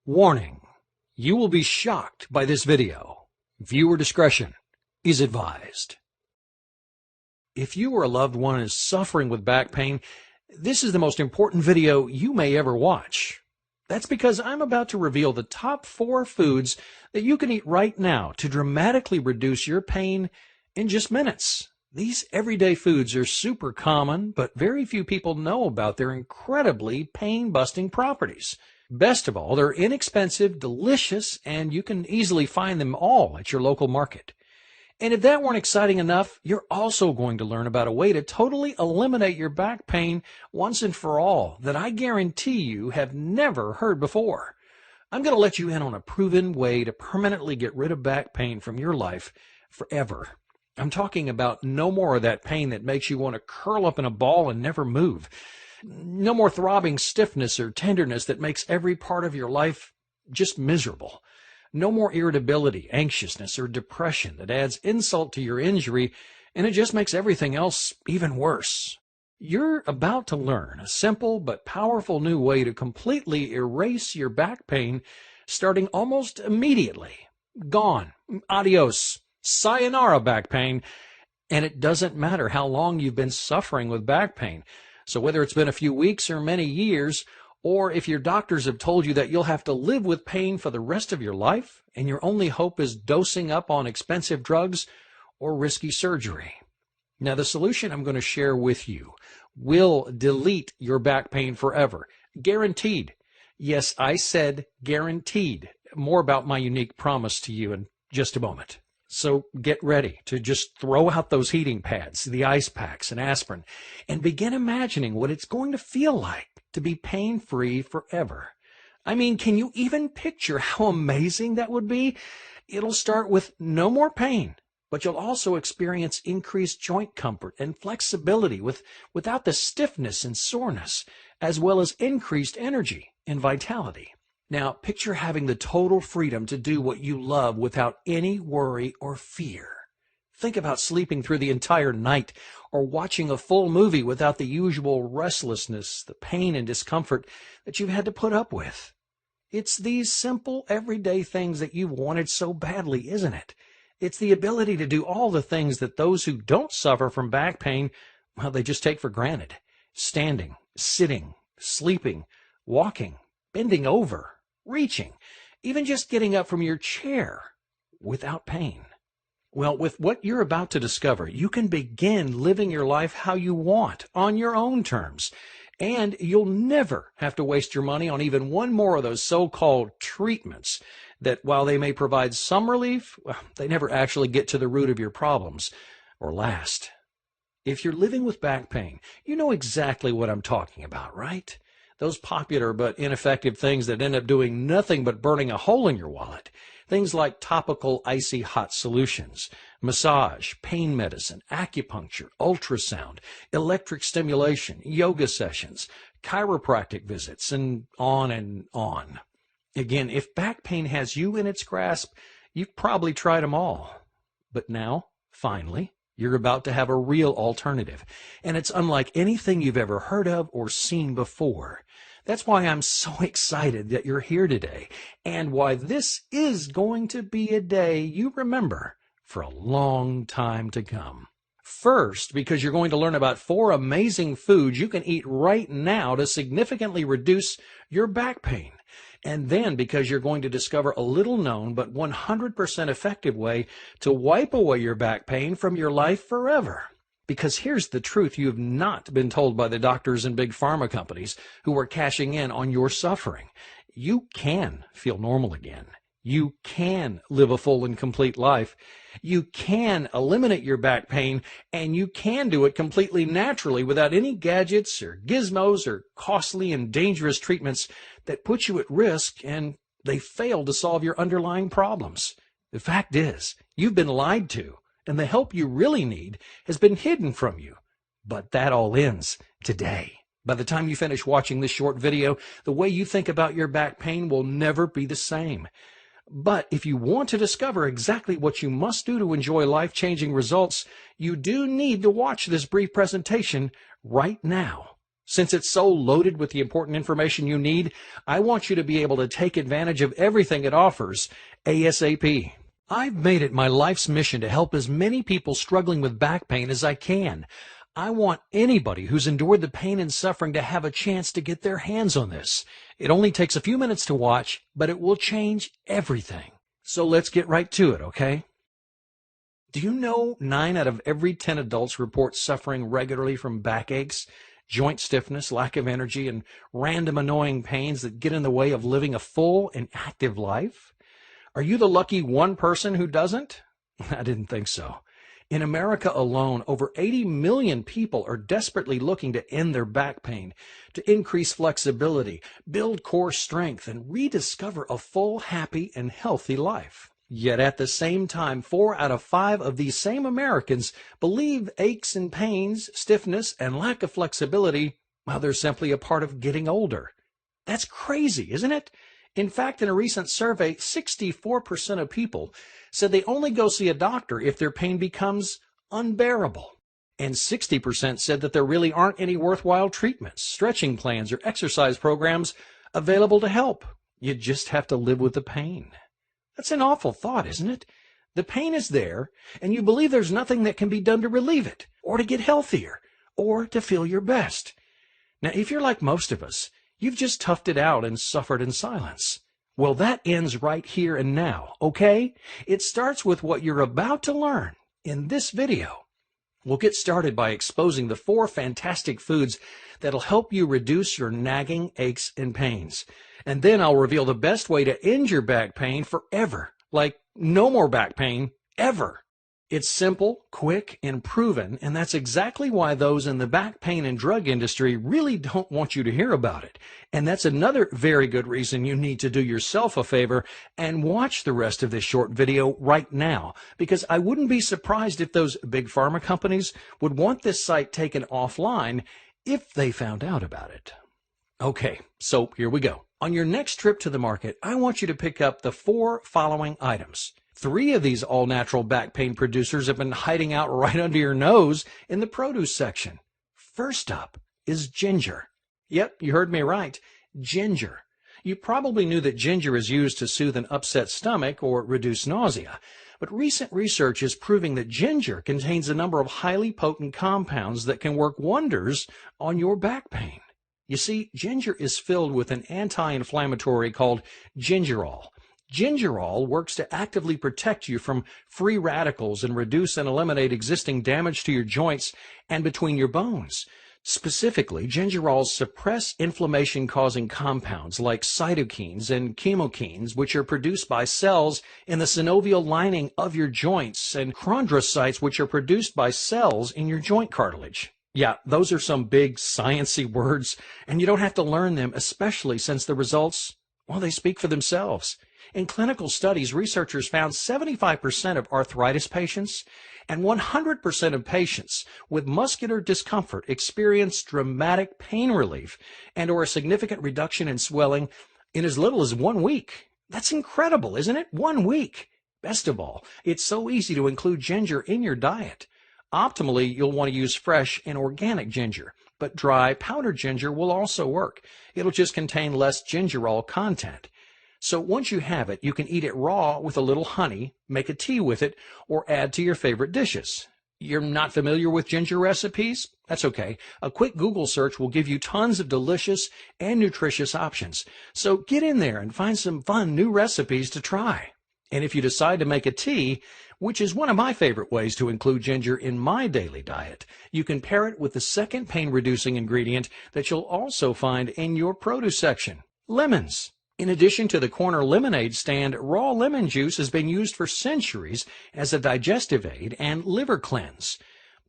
Warning: you will be shocked by this video. Viewer discretion is advised. If you or a loved one is suffering with back pain, this is the most important video you may ever watch. That's because I'm about to reveal the top 4 foods that you can eat right now to dramatically reduce your pain in just minutes. These everyday foods are super common, but very few people know about their incredibly pain-busting properties. Best of all, they're inexpensive, delicious, and you can easily find them all at your local market. And if that weren't exciting enough, you're also going to learn about a way to totally eliminate your back pain once and for all that I guarantee you have never heard before. I'm going to let you in on a proven way to permanently get rid of back pain from your life forever. I'm talking about no more of that pain that makes you want to curl up in a ball and never move. No more throbbing stiffness or tenderness that makes every part of your life just miserable. No more irritability, anxiousness, or depression that adds insult to your injury and it just makes everything else even worse. You're about to learn a simple but powerful new way to completely erase your back pain starting almost immediately. Gone. Adios. Sayonara, back pain. And it doesn't matter how long you've been suffering with back pain. So whether it's been a few weeks or many years, or if your doctors have told you that you'll have to live with pain for the rest of your life, and your only hope is dosing up on expensive drugs or risky surgery. Now, the solution I'm going to share with you will delete your back pain forever. Guaranteed. Yes, I said guaranteed. More about my unique promise to you in just a moment. So get ready to just throw out those heating pads, the ice packs, and aspirin, and begin imagining what it's going to feel like to be pain-free forever. I mean, can you even picture how amazing that would be? It'll start with no more pain, but you'll also experience increased joint comfort and flexibility without the stiffness and soreness, as well as increased energy and vitality. Now, picture having the total freedom to do what you love without any worry or fear. Think about sleeping through the entire night or watching a full movie without the usual restlessness, the pain and discomfort that you've had to put up with. It's these simple, everyday things that you've wanted so badly, isn't it? It's the ability to do all the things that those who don't suffer from back pain, well, they just take for granted. Standing, sitting, sleeping, walking, bending over, reaching, even just getting up from your chair without pain. Well, with what you're about to discover, you can begin living your life how you want, on your own terms. And you'll never have to waste your money on even one more of those so-called treatments that, while they may provide some relief, well, they never actually get to the root of your problems or last. If you're living with back pain, you know exactly what I'm talking about, right? Those popular but ineffective things that end up doing nothing but burning a hole in your wallet. Things like topical icy hot solutions, massage, pain medicine, acupuncture, ultrasound, electric stimulation, yoga sessions, chiropractic visits, and on and on. Again, if back pain has you in its grasp, you've probably tried them all. But now, finally, you're about to have a real alternative, and it's unlike anything you've ever heard of or seen before. That's why I'm so excited that you're here today, and why this is going to be a day you remember for a long time to come. First, because you're going to learn about 4 amazing foods you can eat right now to significantly reduce your back pain. And then because you're going to discover a little-known but 100% effective way to wipe away your back pain from your life forever. Because here's the truth you have not been told by the doctors and big pharma companies who are cashing in on your suffering. You can feel normal again. You can live a full and complete life. You can eliminate your back pain, and you can do it completely naturally without any gadgets or gizmos or costly and dangerous treatments that put you at risk and they fail to solve your underlying problems. The fact is, you've been lied to, and the help you really need has been hidden from you. But that all ends today. By the time you finish watching this short video, the way you think about your back pain will never be the same. But if you want to discover exactly what you must do to enjoy life-changing results, you do need to watch this brief presentation right now. Since it's so loaded with the important information you need, I want you to be able to take advantage of everything it offers ASAP. I've made it my life's mission to help as many people struggling with back pain as I can. I want anybody who's endured the pain and suffering to have a chance to get their hands on this. It only takes a few minutes to watch, but it will change everything. So let's get right to it, okay? Do you know 9 out of every 10 adults report suffering regularly from backaches, joint stiffness, lack of energy, and random annoying pains that get in the way of living a full and active life? Are you the lucky one person who doesn't? I didn't think so. In America alone, over 80 million people are desperately looking to end their back pain, to increase flexibility, build core strength, and rediscover a full, happy, and healthy life. Yet at the same time, 4 out of 5 of these same Americans believe aches and pains, stiffness, and lack of flexibility, well, they're simply a part of getting older. That's crazy, isn't it? In fact, in a recent survey, 64% of people said they only go see a doctor if their pain becomes unbearable. And 60% said that there really aren't any worthwhile treatments, stretching plans, or exercise programs available to help. You just have to live with the pain. That's an awful thought, isn't it? The pain is there, and you believe there's nothing that can be done to relieve it, or to get healthier, or to feel your best. Now, if you're like most of us, you've just toughed it out and suffered in silence. Well, that ends right here and now, okay? It starts with what you're about to learn in this video. We'll get started by exposing the 4 fantastic foods that'll help you reduce your nagging aches and pains. And then I'll reveal the best way to end your back pain forever. Like, no more back pain, ever. It's simple, quick, and proven, and that's exactly why those in the back pain and drug industry really don't want you to hear about it. And that's another very good reason you need to do yourself a favor and watch the rest of this short video right now, because I wouldn't be surprised if those big pharma companies would want this site taken offline if they found out about it. Okay, so here we go. On your next trip to the market, I want you to pick up the 4 following items. 3 of these all-natural back pain producers have been hiding out right under your nose in the produce section. First up is ginger. Yep, you heard me right. Ginger. You probably knew that ginger is used to soothe an upset stomach or reduce nausea, but recent research is proving that ginger contains a number of highly potent compounds that can work wonders on your back pain. You see, ginger is filled with an anti-inflammatory called gingerol. Gingerol works to actively protect you from free radicals and reduce and eliminate existing damage to your joints and between your bones. Specifically, gingerols suppress inflammation-causing compounds like cytokines and chemokines, which are produced by cells in the synovial lining of your joints, and chondrocytes, which are produced by cells in your joint cartilage. Yeah, those are some big sciencey words, and you don't have to learn them, especially since the results, well, they speak for themselves. In clinical studies, researchers found 75% of arthritis patients and 100% of patients with muscular discomfort experienced dramatic pain relief and or a significant reduction in swelling in as little as 1 week. That's incredible, isn't it? 1 week. Best of all, it's so easy to include ginger in your diet. Optimally, you'll want to use fresh and organic ginger, but dry powdered ginger will also work. It'll just contain less gingerol content. So once you have it, you can eat it raw with a little honey, make a tea with it, or add to your favorite dishes. You're not familiar with ginger recipes? That's okay. A quick Google search will give you tons of delicious and nutritious options. So get in there and find some fun new recipes to try. And if you decide to make a tea, which is one of my favorite ways to include ginger in my daily diet, you can pair it with the second pain-reducing ingredient that you'll also find in your produce section, lemons. In addition to the corner lemonade stand, raw lemon juice has been used for centuries as a digestive aid and liver cleanse.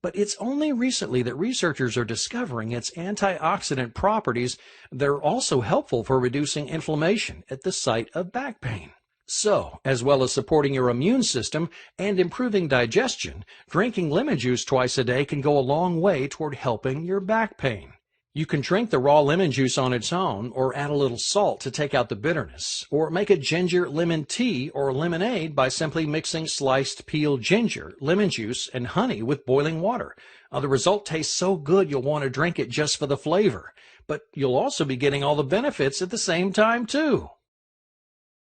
But it's only recently that researchers are discovering its antioxidant properties that are also helpful for reducing inflammation at the site of back pain. So, as well as supporting your immune system and improving digestion, drinking lemon juice twice a day can go a long way toward helping your back pain. You can drink the raw lemon juice on its own, or add a little salt to take out the bitterness, or make a ginger lemon tea or lemonade by simply mixing sliced peeled ginger, lemon juice, and honey with boiling water. The result tastes so good you'll want to drink it just for the flavor, but you'll also be getting all the benefits at the same time too.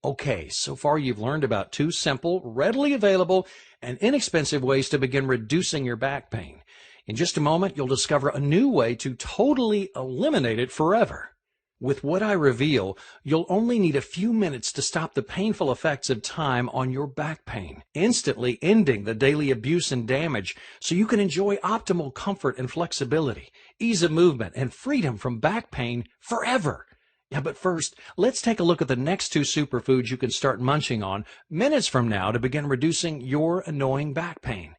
Okay, so far you've learned about two simple, readily available, and inexpensive ways to begin reducing your back pain. In just a moment, you'll discover a new way to totally eliminate it forever. With what I reveal, you'll only need a few minutes to stop the painful effects of time on your back pain, instantly ending the daily abuse and damage so you can enjoy optimal comfort and flexibility, ease of movement, and freedom from back pain forever. Yeah, but first, let's take a look at the next two superfoods you can start munching on minutes from now to begin reducing your annoying back pain.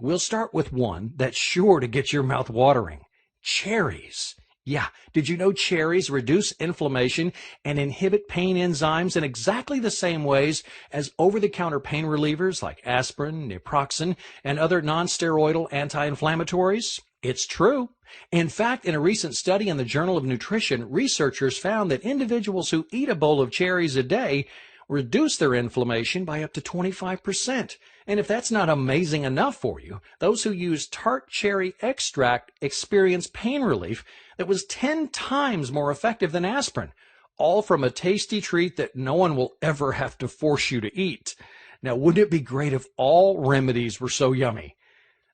We'll start with one that's sure to get your mouth watering: cherries. Yeah, did you know cherries reduce inflammation and inhibit pain enzymes in exactly the same ways as over-the-counter pain relievers like aspirin, naproxen, and other non-steroidal anti-inflammatories? It's true. In fact, in a recent study in the Journal of Nutrition, researchers found that individuals who eat a bowl of cherries a day reduce their inflammation by up to 25%. And if that's not amazing enough for you, those who use tart cherry extract experience pain relief that was 10 times more effective than aspirin, all from a tasty treat that no one will ever have to force you to eat. Now, wouldn't it be great if all remedies were so yummy?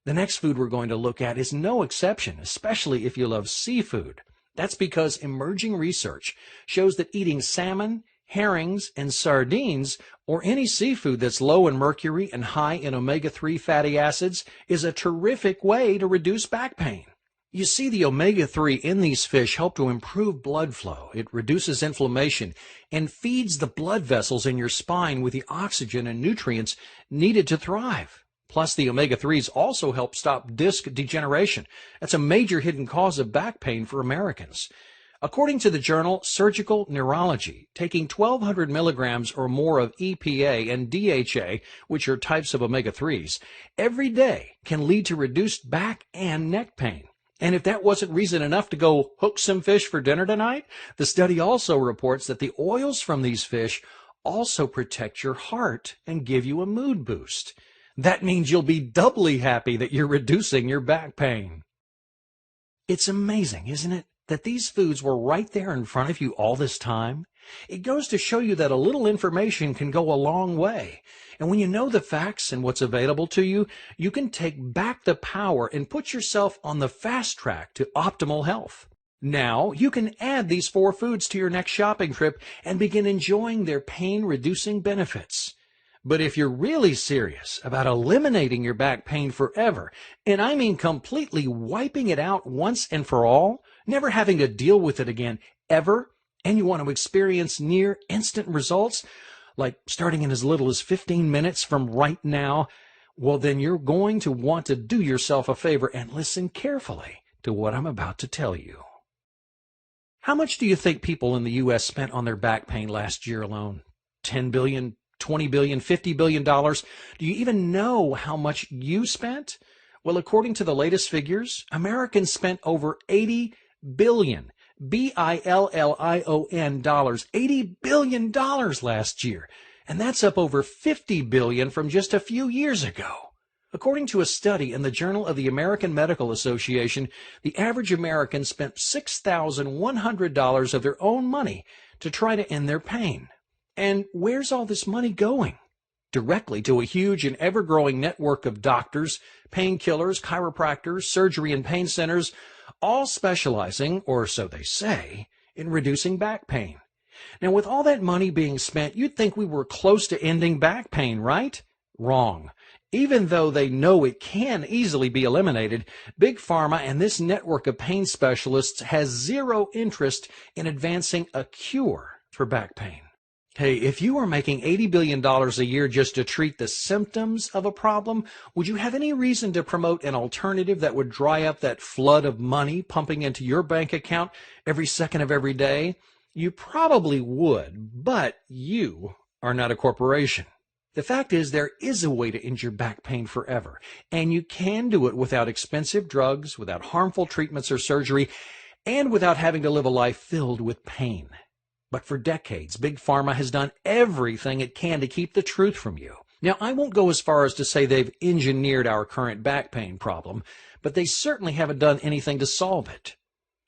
The next food we're going to look at is no exception, especially if you love seafood. That's because emerging research shows that eating salmon, herrings, and sardines, or any seafood that's low in mercury and high in omega-3 fatty acids, is a terrific way to reduce back pain. You see, the omega-3 in these fish help to improve blood flow. It reduces inflammation and feeds the blood vessels in your spine with the oxygen and nutrients needed to thrive. Plus, the omega-3s also help stop disc degeneration. That's a major hidden cause of back pain for Americans. According to the journal Surgical Neurology, taking 1,200 milligrams or more of EPA and DHA, which are types of omega-3s, every day can lead to reduced back and neck pain. And if that wasn't reason enough to go hook some fish for dinner tonight, the study also reports that the oils from these fish also protect your heart and give you a mood boost. That means you'll be doubly happy that you're reducing your back pain. It's amazing, isn't it, that these foods were right there in front of you all this time? It goes to show you that a little information can go a long way. And when you know the facts and what's available to you, you can take back the power and put yourself on the fast track to optimal health. Now, you can add these 4 foods to your next shopping trip and begin enjoying their pain-reducing benefits. But if you're really serious about eliminating your back pain forever, and I mean completely wiping it out once and for all, never having to deal with it again ever, and you want to experience near instant results, like starting in as little as 15 minutes from right now, well, then you're going to want to do yourself a favor and listen carefully to what I'm about to tell you. How much do you think people in the U.S. spent on their back pain last year alone? 10 billion? $20 billion, $50 billion. Do you even know how much you spent? Well, according to the latest figures, Americans spent over $80 billion, B-I-L-L-I-O-N dollars, $80 billion last year. And that's up over $50 billion from just a few years ago. According to a study in the Journal of the American Medical Association, the average American spent $6,100 of their own money to try to end their pain. And where's all this money going? Directly to a huge and ever-growing network of doctors, painkillers, chiropractors, surgery and pain centers, all specializing, or so they say, in reducing back pain. Now, with all that money being spent, you'd think we were close to ending back pain, right? Wrong. Even though they know it can easily be eliminated, Big Pharma and this network of pain specialists has zero interest in advancing a cure for back pain. Hey, if you were making $80 billion a year just to treat the symptoms of a problem, would you have any reason to promote an alternative that would dry up that flood of money pumping into your bank account every second of every day? You probably would, but you are not a corporation. The fact is, there is a way to end your back pain forever, and you can do it without expensive drugs, without harmful treatments or surgery, and without having to live a life filled with pain. But for decades, Big Pharma has done everything it can to keep the truth from you. Now, I won't go as far as to say they've engineered our current back pain problem, but they certainly haven't done anything to solve it.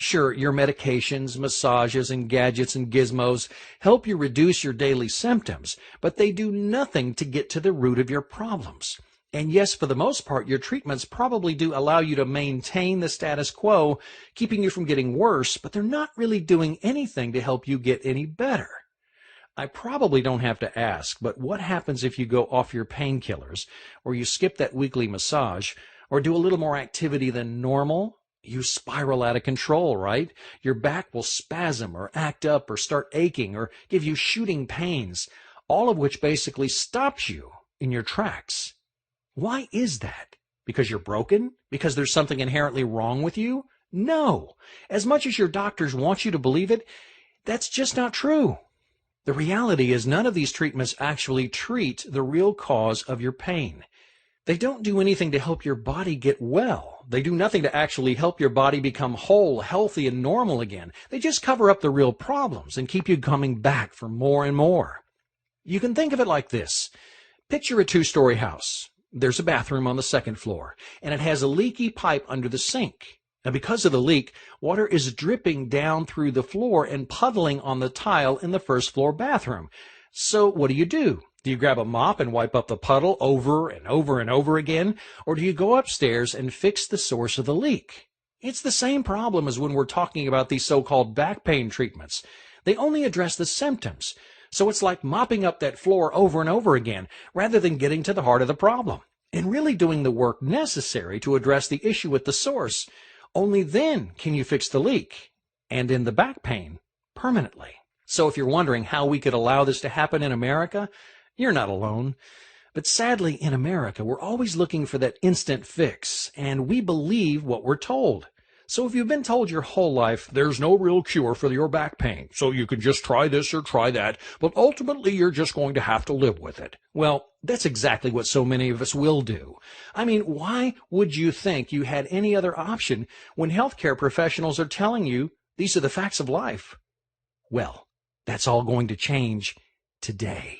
Sure, your medications, massages, and gadgets and gizmos help you reduce your daily symptoms, but they do nothing to get to the root of your problems. And yes, for the most part, your treatments probably do allow you to maintain the status quo, keeping you from getting worse, but they're not really doing anything to help you get any better. I probably don't have to ask, but what happens if you go off your painkillers, or you skip that weekly massage, or do a little more activity than normal? You spiral out of control, right? Your back will spasm or act up or start aching or give you shooting pains, all of which basically stops you in your tracks. Why is that? Because you're broken? Because there's something inherently wrong with you? No. As much as your doctors want you to believe it, that's just not true. The reality is none of these treatments actually treat the real cause of your pain. They don't do anything to help your body get well. They do nothing to actually help your body become whole, healthy, and normal again. They just cover up the real problems and keep you coming back for more and more. You can think of it like this. Picture a two-story house. There's a bathroom on the second floor, and it has a leaky pipe under the sink. Now, because of the leak, water is dripping down through the floor and puddling on the tile in the first floor bathroom. So what do? Do you grab a mop and wipe up the puddle over and over and over again? Or do you go upstairs and fix the source of the leak? It's the same problem as when we're talking about these so-called back pain treatments. They only address the symptoms. So it's like mopping up that floor over and over again, rather than getting to the heart of the problem and really doing the work necessary to address the issue at the source. Only then can you fix the leak and end the back pain permanently. So if you're wondering how we could allow this to happen in America, you're not alone. But sadly, in America, we're always looking for that instant fix, and we believe what we're told. So if you've been told your whole life, there's no real cure for your back pain, so you can just try this or try that, but ultimately you're just going to have to live with it. Well, that's exactly what so many of us will do. I mean, why would you think you had any other option when healthcare professionals are telling you these are the facts of life? Well, that's all going to change today.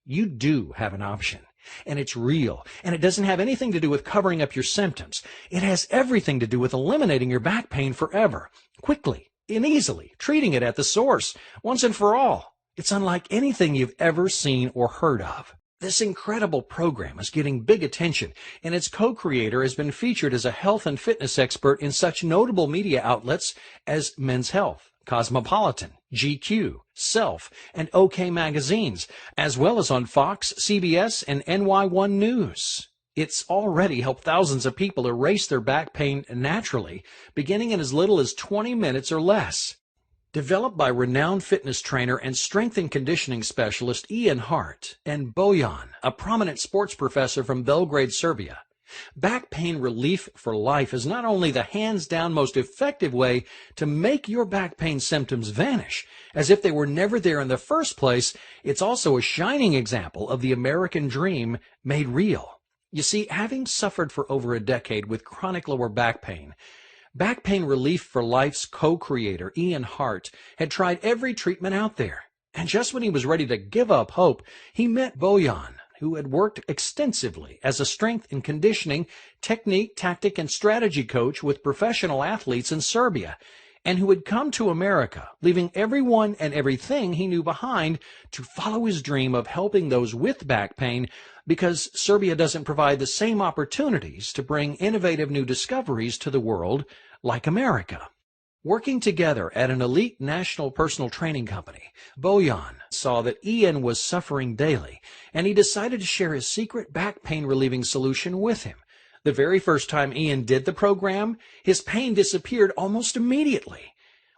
You do have an option. And it's real, and it doesn't have anything to do with covering up your symptoms. It has everything to do with eliminating your back pain forever, quickly and easily, treating it at the source, once and for all. It's unlike anything you've ever seen or heard of. This incredible program is getting big attention, and its co-creator has been featured as a health and fitness expert in such notable media outlets as Men's Health, Cosmopolitan, GQ, Self, and OK magazines, as well as on Fox, CBS, and NY1 News. It's already helped thousands of people erase their back pain naturally, beginning in as little as 20 minutes or less. Developed by renowned fitness trainer and strength and conditioning specialist Ian Hart and Bojan, a prominent sports professor from Belgrade, Serbia, Back Pain Relief for Life is not only the hands-down most effective way to make your back pain symptoms vanish, as if they were never there in the first place, it's also a shining example of the American dream made real. You see, having suffered for over a decade with chronic lower back Pain Relief for Life's co-creator, Ian Hart, had tried every treatment out there. And just when he was ready to give up hope, he met Bojan, who had worked extensively as a strength and conditioning, technique, tactic, and strategy coach with professional athletes in Serbia, and who had come to America, leaving everyone and everything he knew behind to follow his dream of helping those with back pain, because Serbia doesn't provide the same opportunities to bring innovative new discoveries to the world like America. Working together at an elite national personal training company, Bojan saw that Ian was suffering daily, and he decided to share his secret back pain relieving solution with him. The very first time Ian did the program, his pain disappeared almost immediately.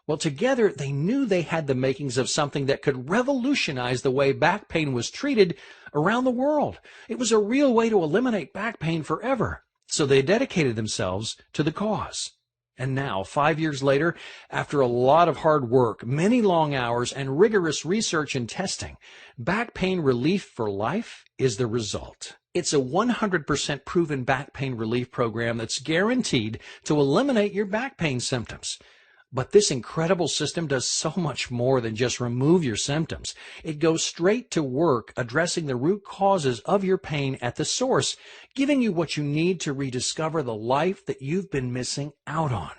Well, together they knew they had the makings of something that could revolutionize the way back pain was treated around the world. It was a real way to eliminate back pain forever. So they dedicated themselves to the cause. And now, 5 years later, after a lot of hard work, many long hours, and rigorous research and testing, Back Pain Relief for Life is the result. It's a 100% proven back pain relief program that's guaranteed to eliminate your back pain symptoms. But this incredible system does so much more than just remove your symptoms. It goes straight to work addressing the root causes of your pain at the source, giving you what you need to rediscover the life that you've been missing out on.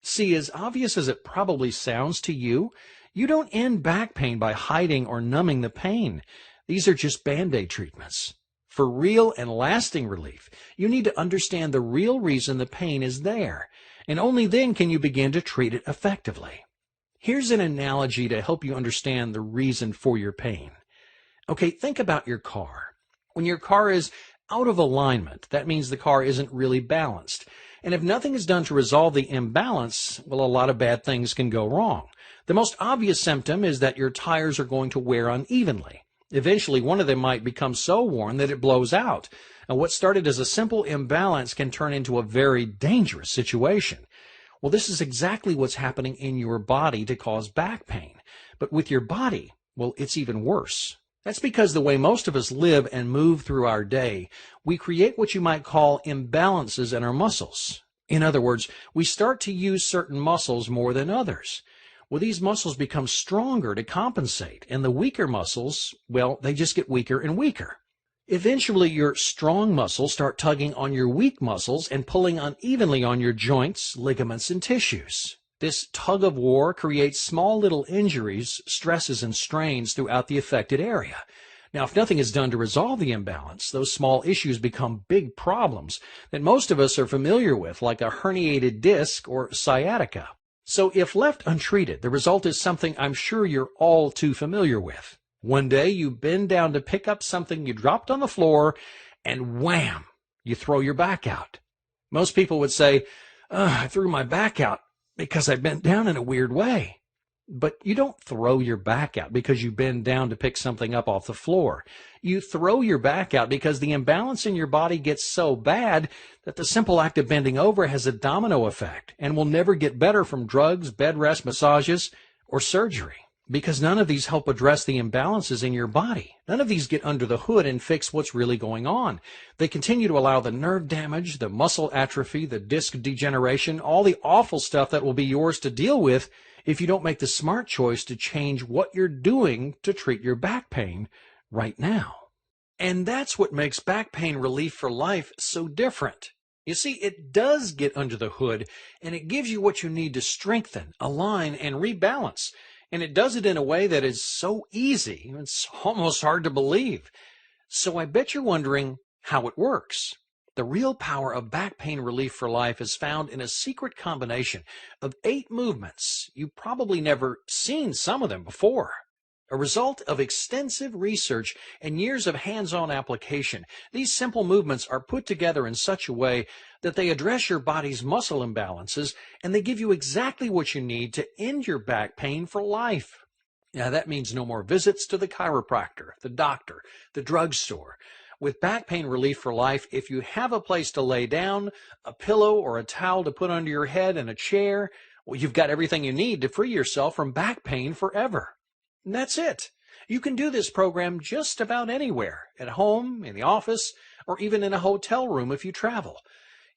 See, as obvious as it probably sounds to you, you don't end back pain by hiding or numbing the pain. These are just Band-Aid treatments. For real and lasting relief, you need to understand the real reason the pain is there, and only then can you begin to treat it effectively. Here's an analogy to help you understand the reason for your pain. Okay, think about your car. When your car is out of alignment, that means the car isn't really balanced. And if nothing is done to resolve the imbalance, well, a lot of bad things can go wrong. The most obvious symptom is that your tires are going to wear unevenly. Eventually, one of them might become so worn that it blows out. And what started as a simple imbalance can turn into a very dangerous situation. Well, this is exactly what's happening in your body to cause back pain. But with your body, well, it's even worse. That's because the way most of us live and move through our day, we create what you might call imbalances in our muscles. In other words, we start to use certain muscles more than others. Well, these muscles become stronger to compensate, and the weaker muscles, well, they just get weaker and weaker. Eventually, your strong muscles start tugging on your weak muscles and pulling unevenly on your joints, ligaments, and tissues. This tug of war creates small little injuries, stresses, and strains throughout the affected area. Now, if nothing is done to resolve the imbalance, those small issues become big problems that most of us are familiar with, like a herniated disc or sciatica. So if left untreated, the result is something I'm sure you're all too familiar with. One day you bend down to pick up something you dropped on the floor, and wham, you throw your back out. Most people would say, I threw my back out because I bent down in a weird way. But you don't throw your back out because you bend down to pick something up off the floor. You throw your back out because the imbalance in your body gets so bad that the simple act of bending over has a domino effect and will never get better from drugs, bed rest, massages, or surgery. Because none of these help address the imbalances in your body. None of these get under the hood and fix what's really going on. They continue to allow the nerve damage, the muscle atrophy, the disc degeneration, all the awful stuff that will be yours to deal with if you don't make the smart choice to change what you're doing to treat your back pain right now. And that's what makes Back Pain Relief for Life so different. You see, it does get under the hood, and it gives you what you need to strengthen, align, and rebalance. And it does it in a way that is so easy, it's almost hard to believe. So I bet you're wondering how it works. The real power of Back Pain Relief for Life is found in a secret combination of 8 movements. You've probably never seen some of them before. A result of extensive research and years of hands-on application, these simple movements are put together in such a way that they address your body's muscle imbalances, and they give you exactly what you need to end your back pain for life. Now, that means no more visits to the chiropractor, the doctor, the drugstore. With Back Pain Relief for Life, if you have a place to lay down, a pillow or a towel to put under your head, and a chair, well, you've got everything you need to free yourself from back pain forever. And that's it. You can do this program just about anywhere, at home, in the office, or even in a hotel room if you travel.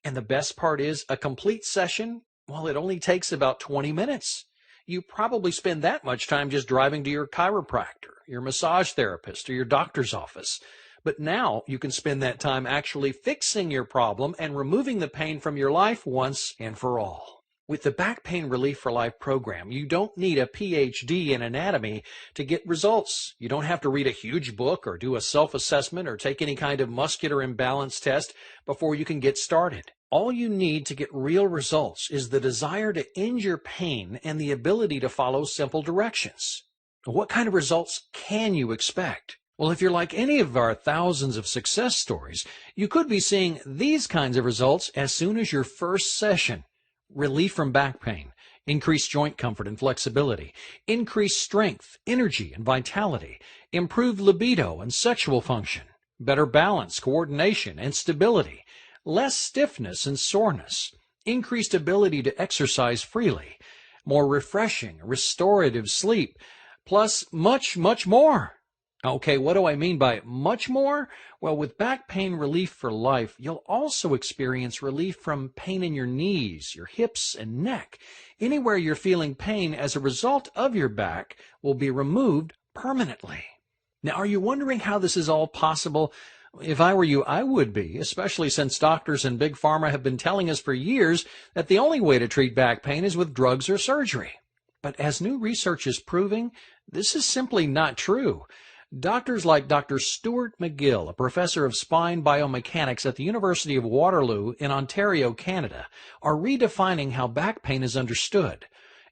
And the best part is, a complete session, well, it only takes about 20 minutes. You probably spend that much time just driving to your chiropractor, your massage therapist, or your doctor's office. But now you can spend that time actually fixing your problem and removing the pain from your life once and for all. With the Back Pain Relief for Life program, you don't need a PhD in anatomy to get results. You don't have to read a huge book or do a self-assessment or take any kind of muscular imbalance test before you can get started. All you need to get real results is the desire to end your pain and the ability to follow simple directions. What kind of results can you expect? Well, if you're like any of our thousands of success stories, you could be seeing these kinds of results as soon as your first session. Relief from back pain, increased joint comfort and flexibility, increased strength, energy, and vitality, improved libido and sexual function, better balance, coordination, and stability, less stiffness and soreness, increased ability to exercise freely, more refreshing, restorative sleep, plus much, much more. Okay, what do I mean by much more? Well, with Back Pain Relief for Life, you'll also experience relief from pain in your knees, your hips, and neck. Anywhere you're feeling pain as a result of your back will be removed permanently. Now, are you wondering how this is all possible? If I were you, I would be, especially since doctors and Big Pharma have been telling us for years that the only way to treat back pain is with drugs or surgery. But as new research is proving, this is simply not true. Doctors like Dr. Stuart McGill, a professor of spine biomechanics at the University of Waterloo in Ontario, Canada, are redefining how back pain is understood.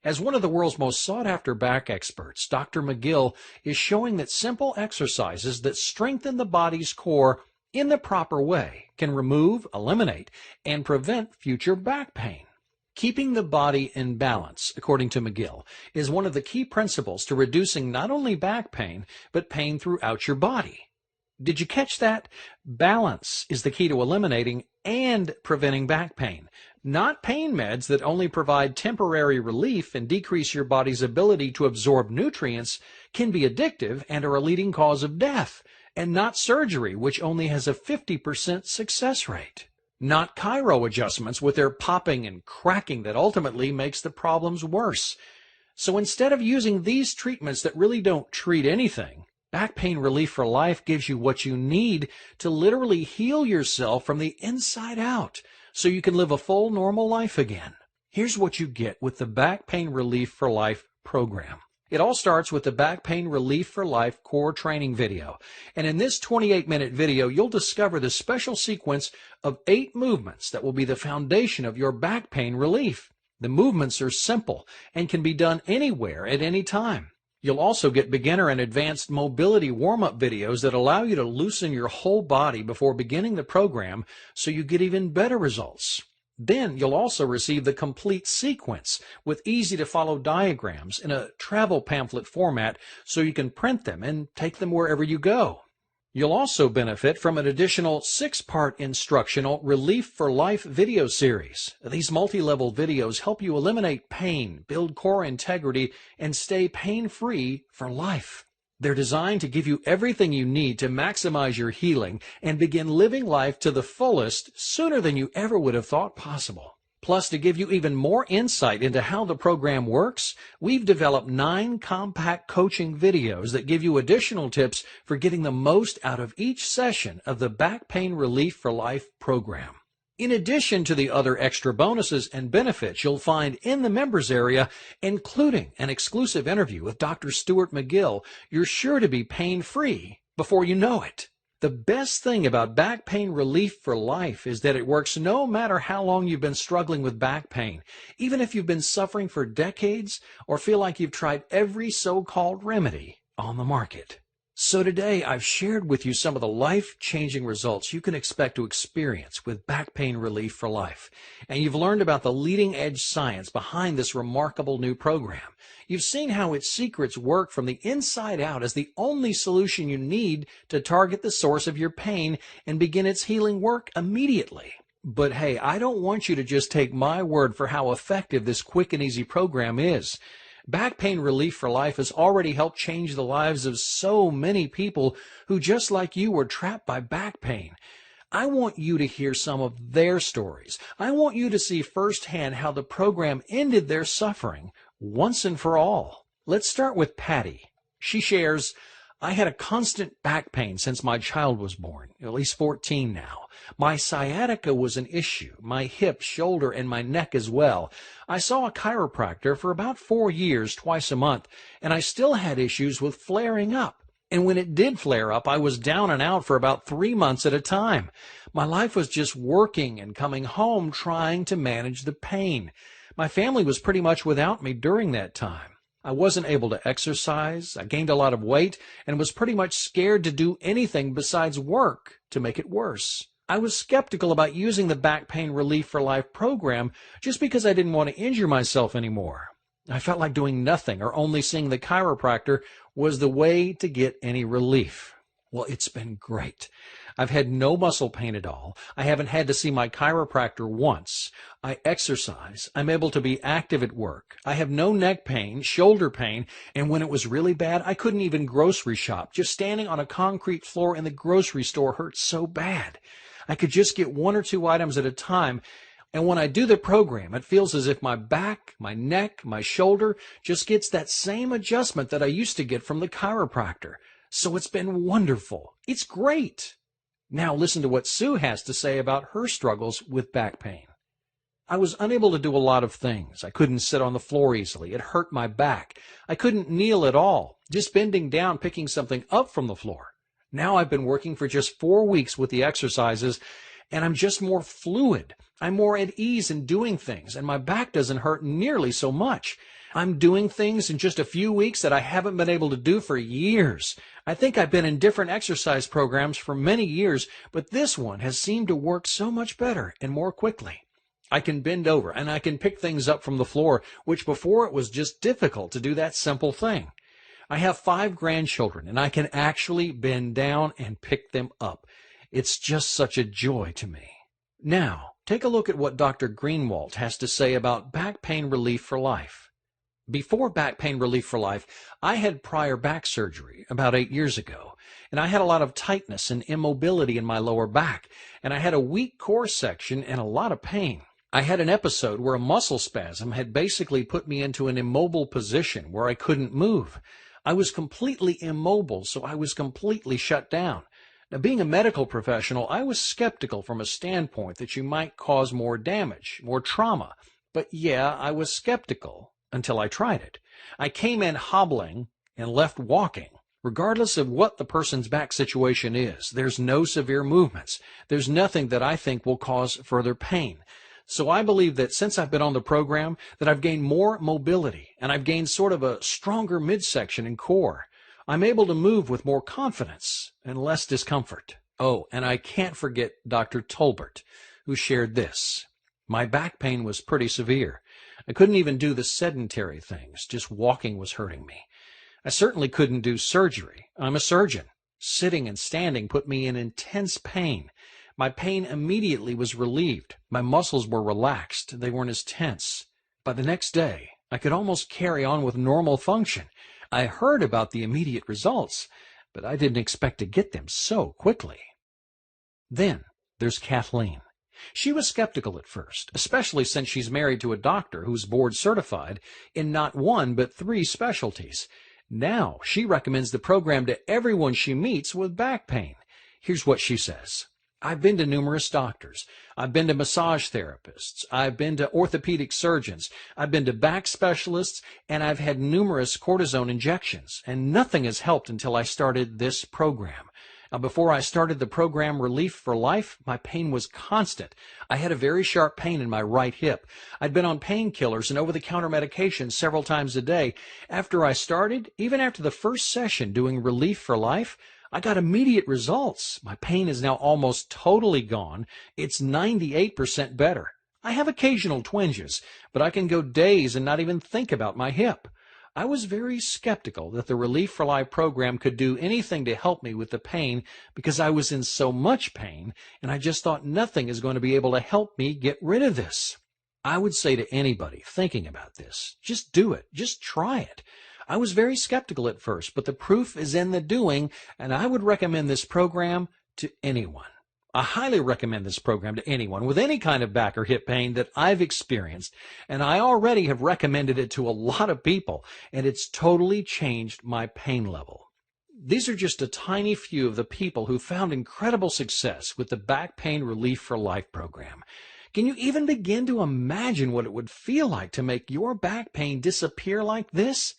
As one of the world's most sought-after back experts, Dr. McGill is showing that simple exercises that strengthen the body's core in the proper way can remove, eliminate, and prevent future back pain. Keeping the body in balance, according to McGill, is one of the key principles to reducing not only back pain, but pain throughout your body. Did you catch that? Balance is the key to eliminating and preventing back pain. Not pain meds that only provide temporary relief and decrease your body's ability to absorb nutrients can be addictive and are a leading cause of death. And not surgery, which only has a 50% success rate. Not chiro adjustments with their popping and cracking that ultimately makes the problems worse. So instead of using these treatments that really don't treat anything, Back Pain Relief for Life gives you what you need to literally heal yourself from the inside out so you can live a full normal life again. Here's what you get with the Back Pain Relief for Life program. It all starts with the Back Pain Relief for Life core training video. And in this 28-minute video, you'll discover the special sequence of 8 movements that will be the foundation of your back pain relief. The movements are simple and can be done anywhere at any time. You'll also get beginner and advanced mobility warm-up videos that allow you to loosen your whole body before beginning the program so you get even better results. Then you'll also receive the complete sequence with easy-to-follow diagrams in a travel pamphlet format so you can print them and take them wherever you go. You'll also benefit from an additional 6-part instructional Relief for Life video series. These multi-level videos help you eliminate pain, build core integrity, and stay pain-free for life. They're designed to give you everything you need to maximize your healing and begin living life to the fullest sooner than you ever would have thought possible. Plus, to give you even more insight into how the program works, we've developed 9 compact coaching videos that give you additional tips for getting the most out of each session of the Back Pain Relief for Life program. In addition to the other extra bonuses and benefits you'll find in the members area, including an exclusive interview with Dr. Stuart McGill, you're sure to be pain-free before you know it. The best thing about Back Pain Relief for Life is that it works no matter how long you've been struggling with back pain, even if you've been suffering for decades or feel like you've tried every so-called remedy on the market. So today, I've shared with you some of the life-changing results you can expect to experience with Back Pain Relief for Life. And you've learned about the leading-edge science behind this remarkable new program. You've seen how its secrets work from the inside out as the only solution you need to target the source of your pain and begin its healing work immediately. But hey, I don't want you to just take my word for how effective this quick and easy program is. Back Pain Relief for Life has already helped change the lives of so many people who, just like you, were trapped by back pain. I want you to hear some of their stories. I want you to see firsthand how the program ended their suffering once and for all. Let's start with Patty. She shares, I had a constant back pain since my child was born, at least 14 now. My sciatica was an issue, my hip, shoulder, and my neck as well. I saw a chiropractor for about 4 years, twice a month, and I still had issues with flaring up. And when it did flare up, I was down and out for about 3 months at a time. My life was just working and coming home trying to manage the pain. My family was pretty much without me during that time. I wasn't able to exercise, I gained a lot of weight, and was pretty much scared to do anything besides work to make it worse. I was skeptical about using the Back Pain Relief for Life program just because I didn't want to injure myself anymore. I felt like doing nothing or only seeing the chiropractor was the way to get any relief. Well, it's been great. I've had no muscle pain at all. I haven't had to see my chiropractor once. I exercise. I'm able to be active at work. I have no neck pain, shoulder pain, and when it was really bad, I couldn't even grocery shop. Just standing on a concrete floor in the grocery store hurt so bad. I could just get one or two items at a time. And when I do the program, it feels as if my back, my neck, my shoulder just gets that same adjustment that I used to get from the chiropractor. So it's been wonderful. It's great. Now listen to what Sue has to say about her struggles with back pain. I was unable to do a lot of things. I couldn't sit on the floor easily. It hurt my back. I couldn't kneel at all, just bending down, picking something up from the floor. Now I've been working for just 4 weeks with the exercises, and I'm just more fluid. I'm more at ease in doing things, and my back doesn't hurt nearly so much. I'm doing things in just a few weeks that I haven't been able to do for years. I think I've been in different exercise programs for many years, but this one has seemed to work so much better and more quickly. I can bend over, and I can pick things up from the floor, which before it was just difficult to do that simple thing. I have 5 grandchildren, and I can actually bend down and pick them up. It's just such a joy to me. Now, take a look at what Dr. Greenwald has to say about back pain relief for life. Before Back Pain Relief for Life, I had prior back surgery about 8 years ago, and I had a lot of tightness and immobility in my lower back, and I had a weak core section and a lot of pain. I had an episode where a muscle spasm had basically put me into an immobile position where I couldn't move. I was completely immobile, so I was completely shut down. Now, being a medical professional, I was skeptical from a standpoint that you might cause more damage, more trauma. But yeah, I was skeptical until I tried it. I came in hobbling and left walking. Regardless of what the person's back situation is, there's no severe movements. There's nothing that I think will cause further pain. So I believe that since I've been on the program, that I've gained more mobility, and I've gained sort of a stronger midsection and core. I'm able to move with more confidence and less discomfort. Oh, and I can't forget Dr. Tolbert, who shared this. My back pain was pretty severe. I couldn't even do the sedentary things. Just walking was hurting me. I certainly couldn't do surgery. I'm a surgeon. Sitting and standing put me in intense pain. My pain immediately was relieved. My muscles were relaxed. They weren't as tense. By the next day, I could almost carry on with normal function. I heard about the immediate results, but I didn't expect to get them so quickly. Then there's Kathleen. She was skeptical at first, especially since she's married to a doctor who's board certified in not 1 but 3 specialties. Now she recommends the program to everyone she meets with back pain. Here's what she says. I've been to numerous doctors. I've been to massage therapists. I've been to orthopedic surgeons. I've been to back specialists, and I've had numerous cortisone injections, and nothing has helped until I started this program. Now, before I started the program Relief for Life, my pain was constant. I had a very sharp pain in my right hip. I'd been on painkillers and over-the-counter medication several times a day. After I started, even after the first session doing Relief for Life, I got immediate results. My pain is now almost totally gone. It's 98% better. I have occasional twinges, but I can go days and not even think about my hip. I was very skeptical that the Relief for Life program could do anything to help me with the pain because I was in so much pain, and I just thought nothing is going to be able to help me get rid of this. I would say to anybody thinking about this, just do it. Just try it. I was very skeptical at first, but the proof is in the doing, and I would recommend this program to anyone. I highly recommend this program to anyone with any kind of back or hip pain that I've experienced, and I already have recommended it to a lot of people, and it's totally changed my pain level. These are just a tiny few of the people who found incredible success with the Back Pain Relief for Life program. Can you even begin to imagine what it would feel like to make your back pain disappear like this?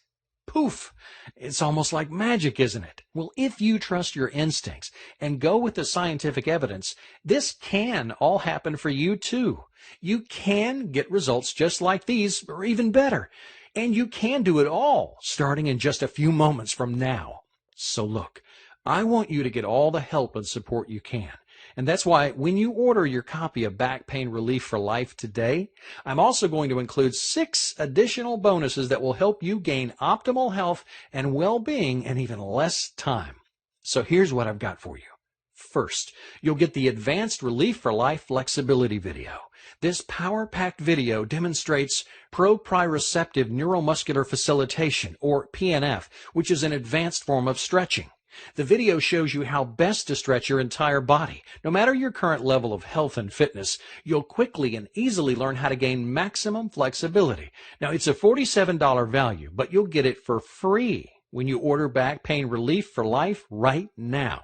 Poof! It's almost like magic, isn't it? Well, if you trust your instincts and go with the scientific evidence, this can all happen for you too. You can get results just like these, or even better. And you can do it all, starting in just a few moments from now. So look, I want you to get all the help and support you can. And that's why when you order your copy of Back Pain Relief for Life today, I'm also going to include 6 additional bonuses that will help you gain optimal health and well-being in even less time. So here's what I've got for you. First, you'll get the Advanced Relief for Life Flexibility video. This power-packed video demonstrates proprioceptive neuromuscular facilitation, or PNF, which is an advanced form of stretching. The video shows you how best to stretch your entire body. No matter your current level of health and fitness, you'll quickly and easily learn how to gain maximum flexibility. Now, it's a $47 value, but you'll get it for free when you order Back Pain Relief for Life right now.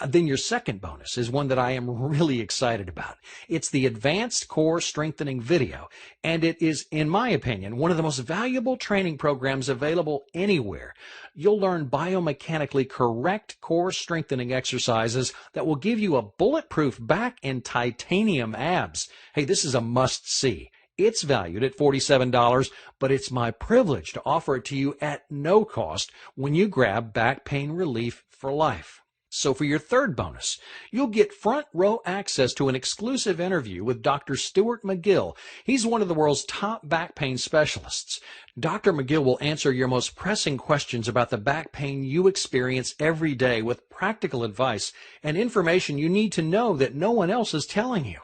Then your second bonus is one that I am really excited about. It's the Advanced Core Strengthening video, and it is, in my opinion, one of the most valuable training programs available anywhere. You'll learn biomechanically correct core strengthening exercises that will give you a bulletproof back and titanium abs. Hey, this is a must-see. It's valued at $47, but it's my privilege to offer it to you at no cost when you grab Back Pain Relief for Life. So for your third bonus, you'll get front row access to an exclusive interview with Dr. Stuart McGill. He's one of the world's top back pain specialists. Dr. McGill will answer your most pressing questions about the back pain you experience every day with practical advice and information you need to know that no one else is telling you.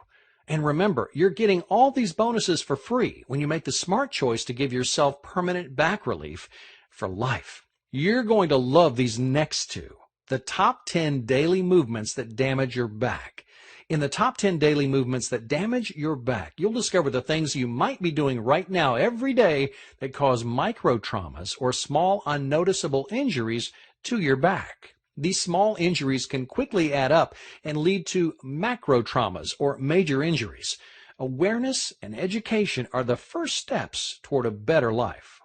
And remember, you're getting all these bonuses for free when you make the smart choice to give yourself permanent back relief for life. You're going to love these next two. The top 10 daily movements that damage your back. In the top 10 daily movements that damage your back, you'll discover the things you might be doing right now every day that cause micro traumas or small unnoticeable injuries to your back. These small injuries can quickly add up and lead to macro traumas or major injuries. Awareness and education are the first steps toward a better life.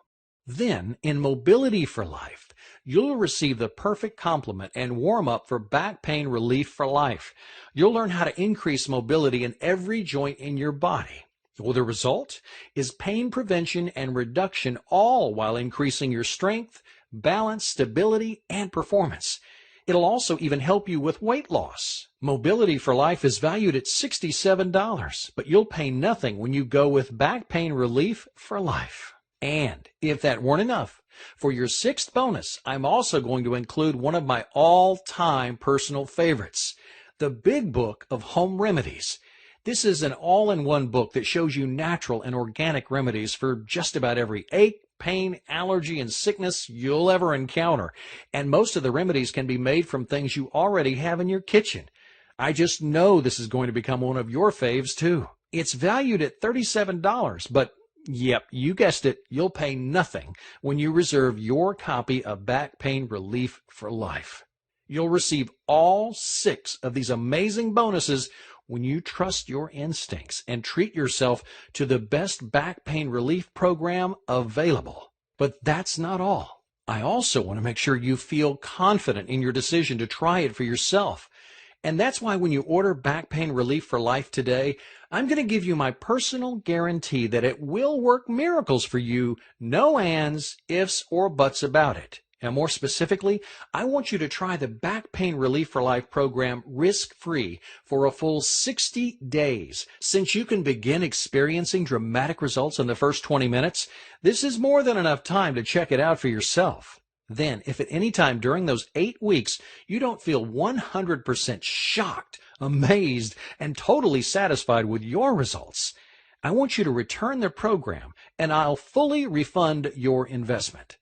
Then, in Mobility for Life, you'll receive the perfect complement and warm-up for Back Pain Relief for Life. You'll learn how to increase mobility in every joint in your body. Well, the result is pain prevention and reduction, all while increasing your strength, balance, stability, and performance. It'll also even help you with weight loss. Mobility for Life is valued at $67, but you'll pay nothing when you go with Back Pain Relief for Life. And if that weren't enough, for your sixth bonus, I'm also going to include one of my all-time personal favorites, the Big Book of Home Remedies. This is an all-in-one book that shows you natural and organic remedies for just about every ache, pain, allergy, and sickness you'll ever encounter. And most of the remedies can be made from things you already have in your kitchen. I just know this is going to become one of your faves, too. It's valued at $37, but yep, you guessed it, you'll pay nothing when you reserve your copy of Back Pain Relief for Life. You'll receive all 6 of these amazing bonuses when you trust your instincts and treat yourself to the best back pain relief program available. But that's not all. I also want to make sure you feel confident in your decision to try it for yourself. And that's why when you order Back Pain Relief for Life today, I'm going to give you my personal guarantee that it will work miracles for you. No ands, ifs, or buts about it. And more specifically, I want you to try the Back Pain Relief for Life program risk-free for a full 60 days. Since you can begin experiencing dramatic results in the first 20 minutes, this is more than enough time to check it out for yourself. Then, if at any time during those 8 weeks you don't feel 100% shocked, amazed, and totally satisfied with your results, I want you to return the program and I'll fully refund your investment.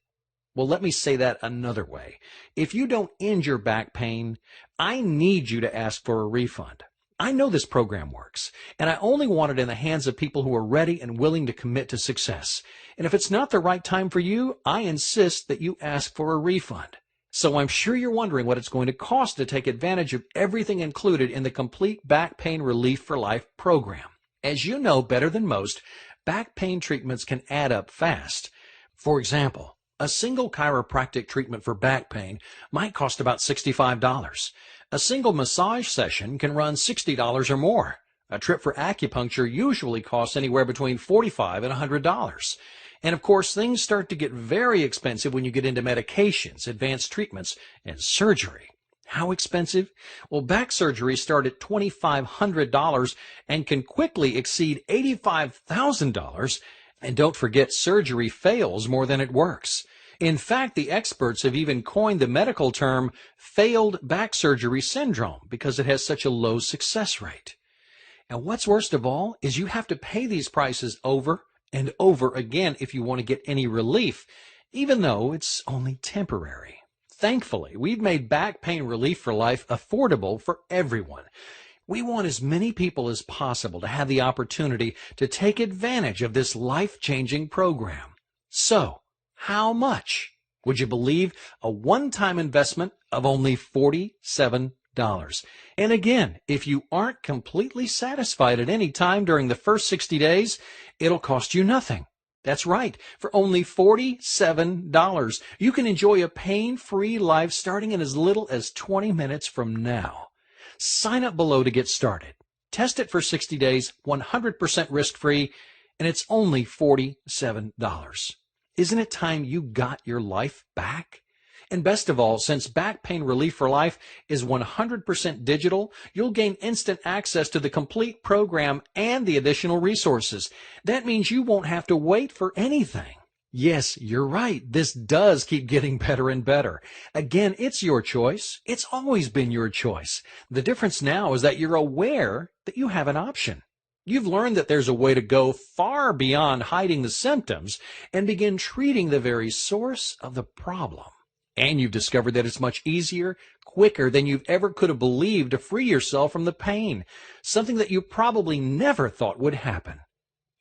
Well, let me say that another way. If you don't end your back pain, I need you to ask for a refund. I know this program works, and I only want it in the hands of people who are ready and willing to commit to success. And if it's not the right time for you, I insist that you ask for a refund. So I'm sure you're wondering what it's going to cost to take advantage of everything included in the complete Back Pain Relief for Life program. As you know better than most, back pain treatments can add up fast. For example, a single chiropractic treatment for back pain might cost about $65. A single massage session can run $60 or more. A trip for acupuncture usually costs anywhere between $45 and $100. And of course, things start to get very expensive when you get into medications, advanced treatments, and surgery. How expensive? Well, back surgery start at $2,500 and can quickly exceed $85,000. And don't forget, surgery fails more than it works. In fact, the experts have even coined the medical term failed back surgery syndrome because it has such a low success rate. And what's worst of all is you have to pay these prices over and over again if you want to get any relief, even though it's only temporary. Thankfully, we've made back pain relief for life affordable for everyone. We want as many people as possible to have the opportunity to take advantage of this life-changing program. So, how much? Would you believe a one-time investment of only $47? And again, if you aren't completely satisfied at any time during the first 60 days, it'll cost you nothing. That's right. For only $47, you can enjoy a pain-free life starting in as little as 20 minutes from now. Sign up below to get started. Test it for 60 days, 100% risk-free, and it's only $47. Isn't it time you got your life back? And best of all, since Back Pain Relief for Life is 100% digital, you'll gain instant access to the complete program and the additional resources. That means you won't have to wait for anything. Yes, you're right. This does keep getting better and better. Again, it's your choice. It's always been your choice. The difference now is that you're aware that you have an option. You've learned that there's a way to go far beyond hiding the symptoms and begin treating the very source of the problem. And you've discovered that it's much easier, quicker than you ever could have believed to free yourself from the pain, something that you probably never thought would happen.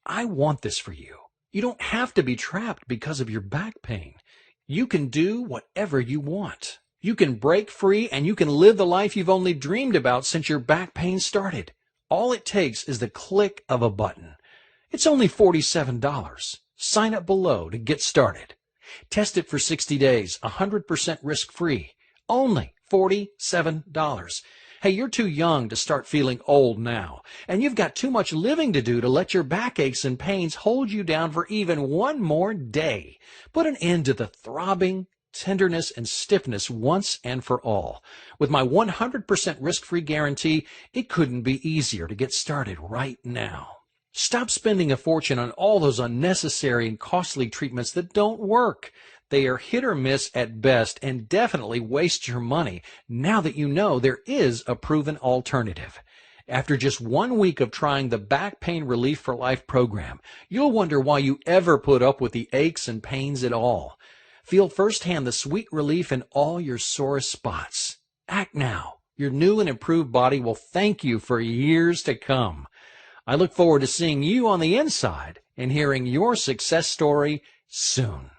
I want this for you. You don't have to be trapped because of your back pain. You can do whatever you want. You can break free and you can live the life you've only dreamed about since your back pain started. All it takes is the click of a button. It's only $47. Sign up below to get started. Test it for 60 days, 100% risk-free. Only $47. Hey, you're too young to start feeling old now, and you've got too much living to do to let your backaches and pains hold you down for even one more day. Put an end to the throbbing, tenderness, and stiffness once and for all. With my 100% risk-free guarantee, it couldn't be easier to get started right now. Stop spending a fortune on all those unnecessary and costly treatments that don't work. They are hit or miss at best and definitely waste your money now that you know there is a proven alternative. After just 1 week of trying the Back Pain Relief for Life program, you'll wonder why you ever put up with the aches and pains at all. Feel firsthand the sweet relief in all your sorest spots. Act now. Your new and improved body will thank you for years to come. I look forward to seeing you on the inside and hearing your success story soon.